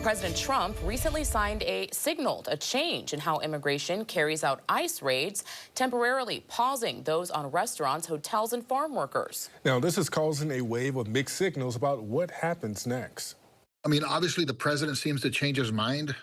President Trump recently signaled a change in how immigration carries out ICE raids, temporarily pausing those on restaurants, hotels, and farm workers. Now, this is causing a wave of mixed signals about what happens next. I mean, obviously, the president seems to change his mind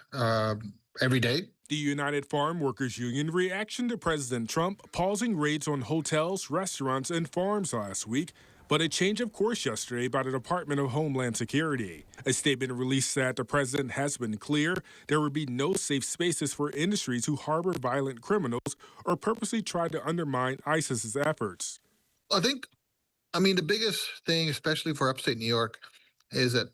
every day. The United Farm Workers Union reaction to President Trump pausing raids on hotels, restaurants, and farms last week, but a change of course yesterday by the Department of Homeland Security. A statement released said the president has been clear there would be no safe spaces for industries who harbor violent criminals or purposely try to undermine ISIS's efforts. I mean, the biggest thing, especially for upstate New York, is that,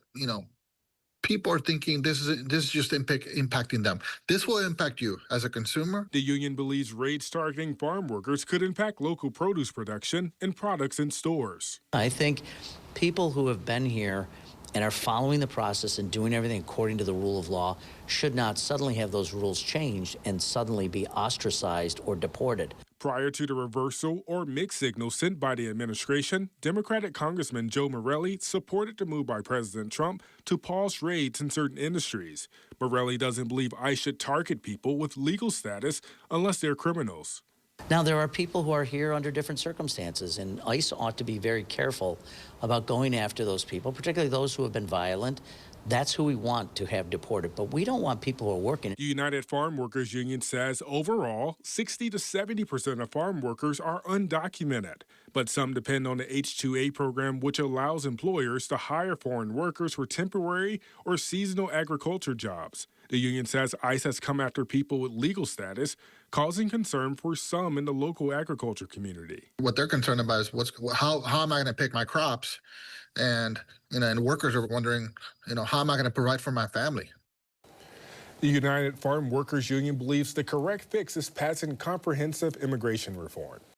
people are thinking this is just impacting them. This will impact you as a consumer. The union believes raids targeting farm workers could impact local produce production and products in stores. I think people who have been here and are following the process and doing everything according to the rule of law should not suddenly have those rules changed and suddenly be ostracized or deported. Prior to the reversal or mixed signals sent by the administration, Democratic Congressman Joe Morelli supported the move by President Trump to pause raids in certain industries. Morelli doesn't believe ICE should target people with legal status unless they're criminals. Now, there are people who are here under different circumstances, and ICE ought to be very careful about going after those people, particularly those who have been violent. That's who we want to have deported, but we don't want people who are working. The United Farm Workers Union says overall, 60 to 70% of farm workers are undocumented, but some depend on the H-2A program, which allows employers to hire foreign workers for temporary or seasonal agriculture jobs. The union says ICE has come after people with legal status, causing concern for some in the local agriculture community. What they're concerned about is how am I going to pick my crops? And workers are wondering, how am I going to provide for my family? The United Farm Workers Union believes the correct fix is passing comprehensive immigration reform.